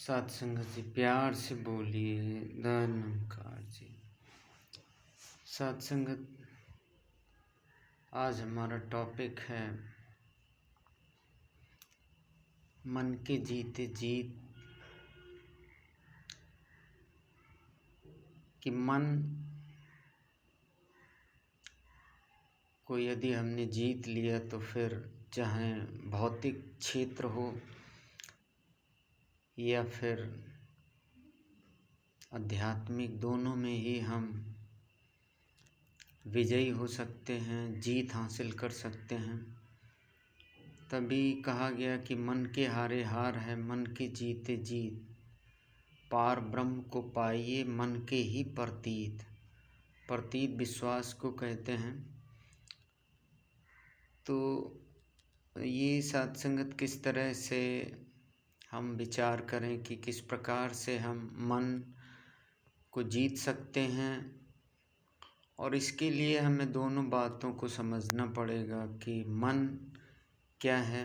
साथ संगत जी प्यार से बोलिए धन्यकार जी। साथ संगत आज हमारा टॉपिक है मन के जीते जीत। कि मन को यदि हमने जीत लिया तो फिर चाहे भौतिक क्षेत्र हो या फिर आध्यात्मिक, दोनों में ही हम विजयी हो सकते हैं, जीत हासिल कर सकते हैं। तभी कहा गया कि मन के हारे हार है, मन के जीते जीत। पार ब्रह्म को पाइए मन के ही प्रतीत। प्रतीत विश्वास को कहते हैं। तो ये सत्संगत किस तरह से हम विचार करें कि किस प्रकार से हम मन को जीत सकते हैं, और इसके लिए हमें दोनों बातों को समझना पड़ेगा कि मन क्या है।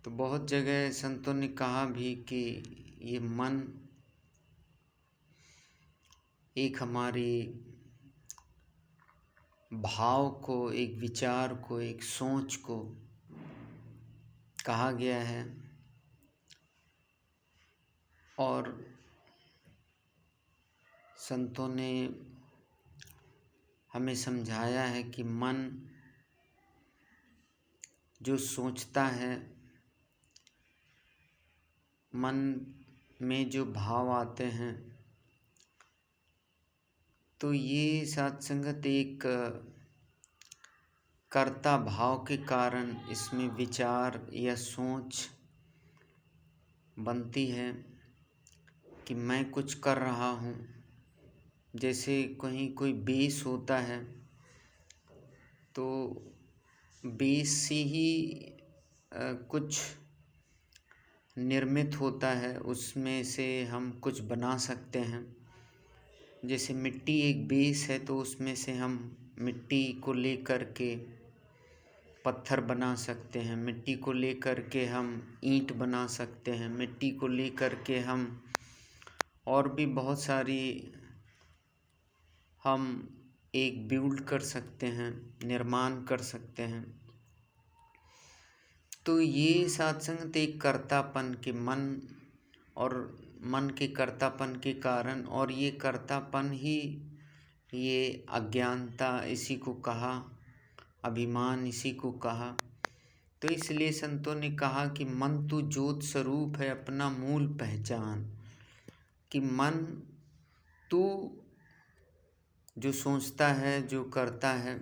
तो बहुत जगह संतों ने कहा भी कि ये मन एक हमारी भाव को, एक विचार को, एक सोच को कहा गया है। और संतों ने हमें समझाया है कि मन जो सोचता है, मन में जो भाव आते हैं, तो ये सत्संगत एक कर्ता भाव के कारण इसमें विचार या सोच बनती है कि मैं कुछ कर रहा हूँ। जैसे कहीं कोई बेस होता है तो बेस से ही कुछ निर्मित होता है, उसमें से हम कुछ बना सकते हैं। जैसे मिट्टी एक बेस है तो उसमें से हम मिट्टी को लेकर के पत्थर बना सकते हैं, मिट्टी को लेकर के हम ईंट बना सकते हैं, मिट्टी को लेकर के हम और भी बहुत सारी हम एक बिल्ड कर सकते हैं, निर्माण कर सकते हैं। तो ये सत्संगत एक कर्तापन के मन और मन के कर्तापन के कारण, और ये कर्तापन ही ये अज्ञानता इसी को कहा, अभिमान इसी को कहा। तो इसलिए संतों ने कहा कि मन तू ज्योत स्वरूप है अपना मूल पहचान। कि मन तू जो सोचता है, जो करता है,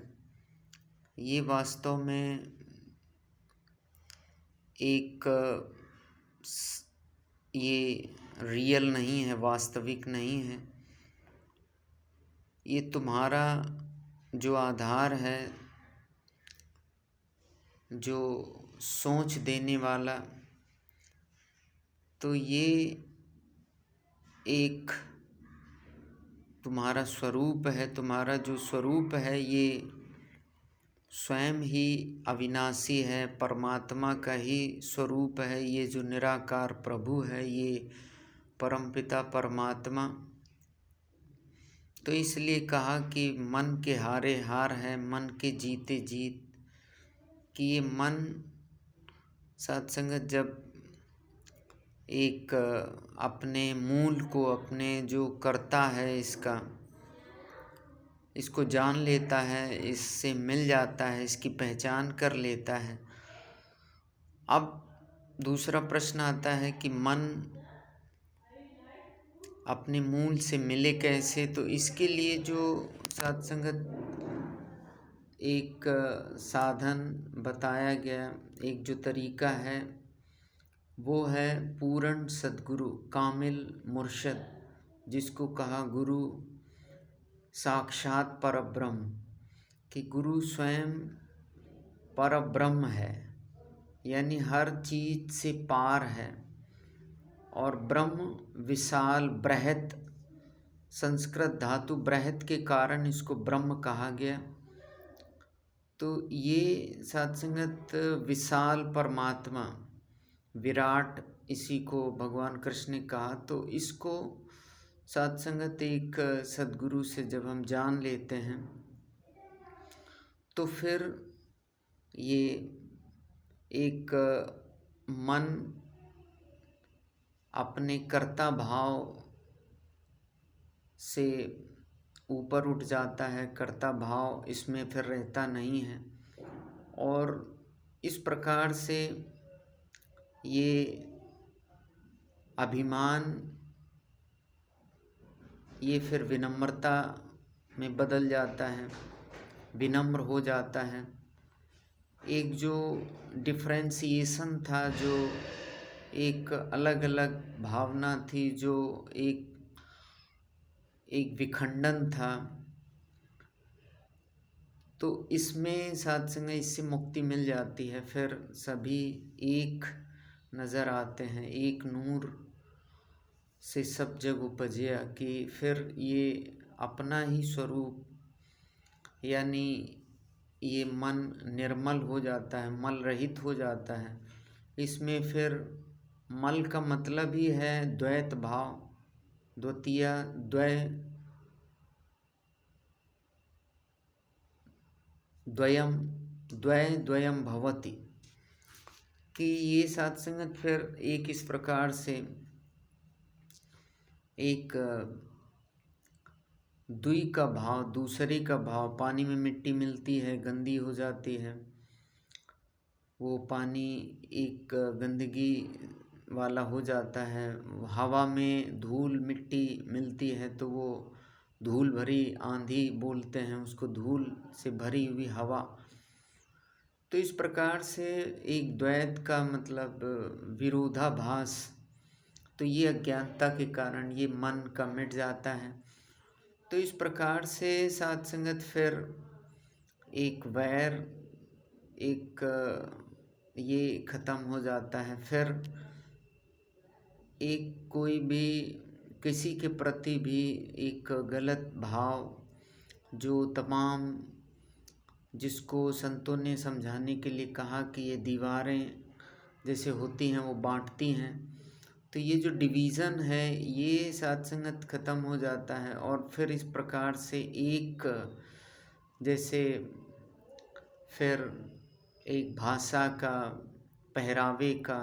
ये वास्तव में एक ये रियल नहीं है, वास्तविक नहीं है। ये तुम्हारा जो आधार है, जो सोच देने वाला, तो ये एक तुम्हारा स्वरूप है। तुम्हारा जो स्वरूप है ये स्वयं ही अविनाशी है, परमात्मा का ही स्वरूप है। ये जो निराकार प्रभु है, ये परमपिता परमात्मा। तो इसलिए कहा कि मन के हारे हार है, मन के जीते जीत। कि ये मन सत्संगत जब एक अपने मूल को, अपने जो करता है इसको जान लेता है, इससे मिल जाता है, इसकी पहचान कर लेता है। अब दूसरा प्रश्न आता है कि मन अपने मूल से मिले कैसे। तो इसके लिए जो सत्संगत एक साधन बताया गया, एक जो तरीका है, वो है पूर्ण सद्गुरु, कामिल मुर्शद, जिसको कहा गुरु साक्षात परब्रह्म। कि गुरु स्वयं परब्रह्म है, यानी हर चीज से पार है। और ब्रह्म विशाल, बृहत, संस्कृत धातु बृहत के कारण इसको ब्रह्म कहा गया। तो ये सत्संगत विशाल परमात्मा, विराट इसी को भगवान कृष्ण ने कहा। तो इसको साध संगत एक सद्गुरु से जब हम जान लेते हैं तो फिर ये एक मन अपने कर्ता भाव से ऊपर उठ जाता है, कर्ता भाव इसमें फिर रहता नहीं है। और इस प्रकार से ये अभिमान ये फिर विनम्रता में बदल जाता है, विनम्र हो जाता है। एक जो डिफ्रेंसिएशन था, जो एक अलग अलग भावना थी, जो एक विखंडन था, तो इसमें साध संग इससे मुक्ति मिल जाती है। फिर सभी एक नज़र आते हैं, एक नूर से सब जग उपजया, कि फिर ये अपना ही स्वरूप यानी ये मन निर्मल हो जाता है, मल रहित हो जाता है। इसमें फिर मल का मतलब ही है द्वैत भाव, द्वितीय द्वयम भवति, कि ये साध संगत फिर एक इस प्रकार से एक द्वि का भाव, दूसरे का भाव। पानी में मिट्टी मिलती है, गंदी हो जाती है, वो पानी एक गंदगी वाला हो जाता है। हवा में धूल मिट्टी मिलती है तो वो धूल भरी आंधी बोलते हैं उसको, धूल से भरी हुई हवा। तो इस प्रकार से एक द्वैत का मतलब विरोधाभास, तो ये अज्ञानता के कारण ये मन का मिट जाता है। तो इस प्रकार से साध संगत फिर एक वैर एक ये ख़त्म हो जाता है। फिर एक कोई भी किसी के प्रति भी एक गलत भाव, जो तमाम जिसको संतों ने समझाने के लिए कहा कि ये दीवारें जैसे होती हैं वो बांटती हैं, तो ये जो डिवीज़न है ये साध संगत ख़त्म हो जाता है। और फिर इस प्रकार से एक जैसे फिर एक भाषा का, पहरावे का,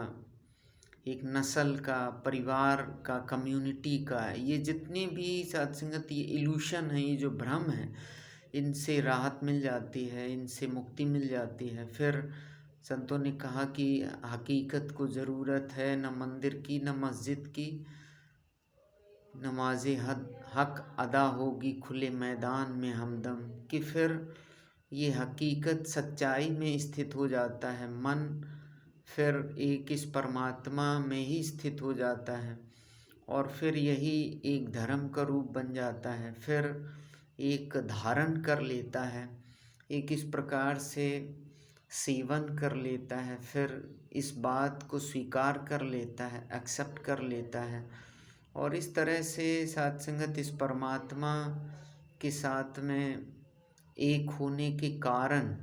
एक नस्ल का, परिवार का, कम्युनिटी का, ये जितने भी साध संगत ये इल्यूशन है, ये जो भ्रम है, इनसे राहत मिल जाती है, इनसे मुक्ति मिल जाती है। फिर संतों ने कहा कि हकीकत को ज़रूरत है न मंदिर की न मस्जिद की, नमाज़े हक अदा होगी खुले मैदान में हमदम, कि फिर ये हकीकत सच्चाई में स्थित हो जाता है। मन फिर एक इस परमात्मा में ही स्थित हो जाता है और फिर यही एक धर्म का रूप बन जाता है, फिर एक धारण कर लेता है, एक इस प्रकार से सेवन कर लेता है, फिर इस बात को स्वीकार कर लेता है, एक्सेप्ट कर लेता है। और इस तरह से साध संगत इस परमात्मा के साथ में एक होने के कारण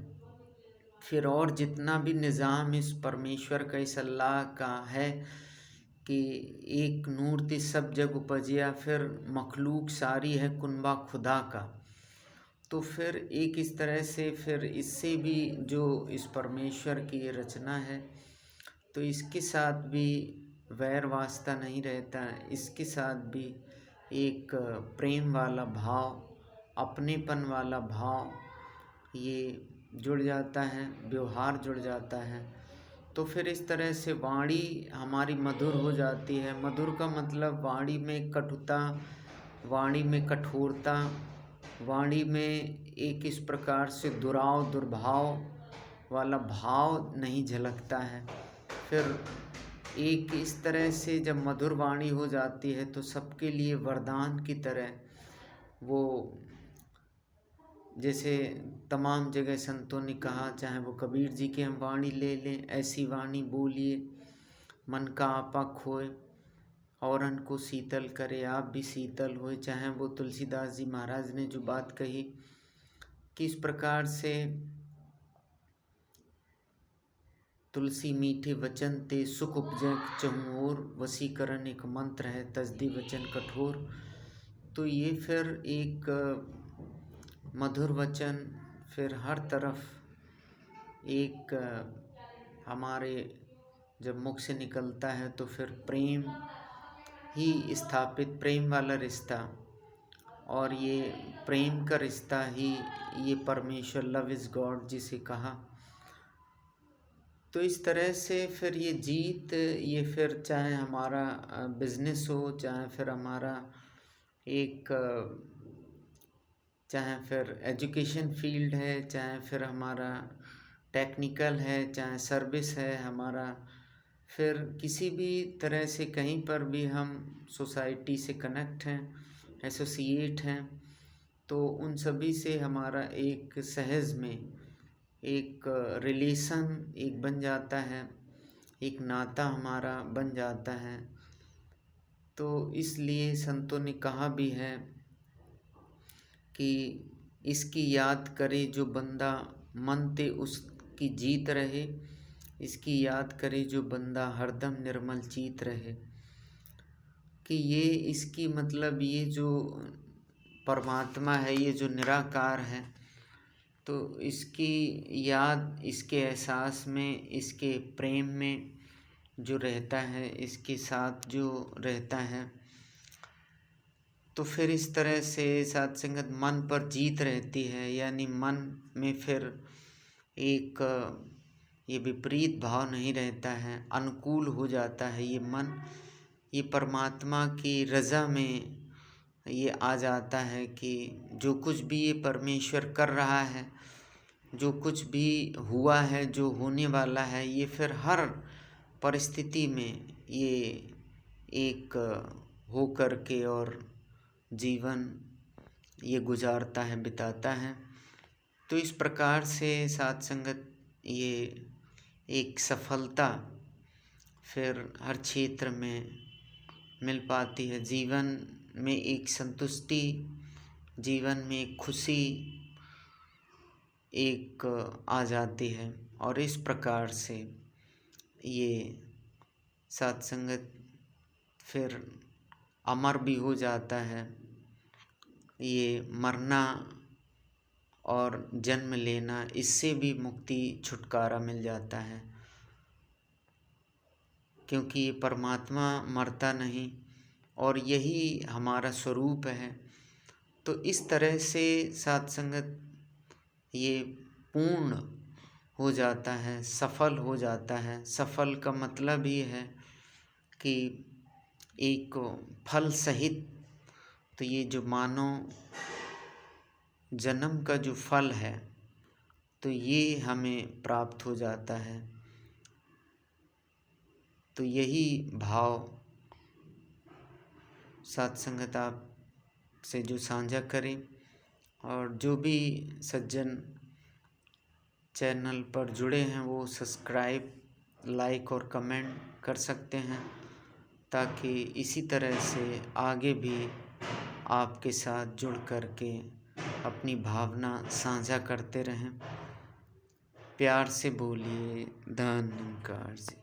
फिर और जितना भी निज़ाम इस परमेश्वर का, इस अल्लाह का है कि एक नूर ते सब जग उपजिया, फिर मखलूक सारी है कुनबा खुदा का। तो फिर एक इस तरह से फिर इससे भी जो इस परमेश्वर की ये रचना है, तो इसके साथ भी वैर वास्ता नहीं रहता, इसके साथ भी एक प्रेम वाला भाव, अपनेपन वाला भाव ये जुड़ जाता है, व्यवहार जुड़ जाता है। तो फिर इस तरह से वाणी हमारी मधुर हो जाती है। मधुर का मतलब वाणी में कटुता, वाणी में कठोरता, वाणी में एक इस प्रकार से दुराव दुर्भाव वाला भाव नहीं झलकता है। फिर एक इस तरह से जब मधुर वाणी हो जाती है तो सबके लिए वरदान की तरह वो, जैसे तमाम जगह संतों ने कहा, चाहे वो कबीर जी की हम वाणी ले लें, ऐसी वाणी बोलिए मन का आपा खोए औरन को शीतल करे आप भी शीतल होए। चाहे वो तुलसीदास जी महाराज ने जो बात कही कि इस प्रकार से तुलसी मीठे वचन ते सुख उपजै चहुँ ओर, वशीकरण एक मंत्र है तजदे वचन कठोर। तो ये फिर एक मधुर वचन फिर हर तरफ एक हमारे जब मुख से निकलता है तो फिर प्रेम ही स्थापित, प्रेम वाला रिश्ता, और ये प्रेम का रिश्ता ही ये परमेश्वर, लव इज़ गॉड जिसे कहा। तो इस तरह से फिर ये जीत, ये फिर चाहे हमारा बिजनेस हो, चाहे फिर हमारा एक चाहे फिर एजुकेशन फील्ड है, चाहे फिर हमारा टेक्निकल है, चाहे सर्विस है हमारा, फिर किसी भी तरह से कहीं पर भी हम सोसाइटी से कनेक्ट हैं, एसोसिएट हैं, तो उन सभी से हमारा एक सहज में एक रिलेशन एक बन जाता है, एक नाता हमारा बन जाता है। तो इसलिए संतों ने कहा भी है कि इसकी याद करे जो बंदा मन ते उसकी जीत रहे, इसकी याद करे जो बंदा हरदम निर्मल चीत रहे। कि ये इसकी मतलब ये जो परमात्मा है, ये जो निराकार है, तो इसकी याद, इसके एहसास में, इसके प्रेम में जो रहता है, इसके साथ जो रहता है, तो फिर इस तरह से साथ संगत मन पर जीत रहती है। यानी मन में फिर एक ये विपरीत भाव नहीं रहता है, अनुकूल हो जाता है ये मन, ये परमात्मा की रज़ा में ये आ जाता है कि जो कुछ भी ये परमेश्वर कर रहा है, जो कुछ भी हुआ है, जो होने वाला है, ये फिर हर परिस्थिति में ये एक हो कर के और जीवन ये गुजारता है, बिताता है। तो इस प्रकार से साथ संगत ये एक सफलता फिर हर क्षेत्र में मिल पाती है, जीवन में एक संतुष्टि, जीवन में एक खुशी एक आ जाती है। और इस प्रकार से ये सत्संगत फिर अमर भी हो जाता है। ये मरना और जन्म लेना, इससे भी मुक्ति, छुटकारा मिल जाता है, क्योंकि ये परमात्मा मरता नहीं और यही हमारा स्वरूप है। तो इस तरह से सत्संगत ये पूर्ण हो जाता है, सफल हो जाता है। सफल का मतलब ही है कि एक फल सहित, तो ये जो मानव जन्म का जो फल है, तो ये हमें प्राप्त हो जाता है। तो यही भाव सत्संगत आप से जो साझा करें, और जो भी सज्जन चैनल पर जुड़े हैं वो सब्सक्राइब, लाइक और कमेंट कर सकते हैं, ताकि इसी तरह से आगे भी आपके साथ जुड़ कर के अपनी भावना साझा करते रहें। प्यार से बोलिए धन्यवाद।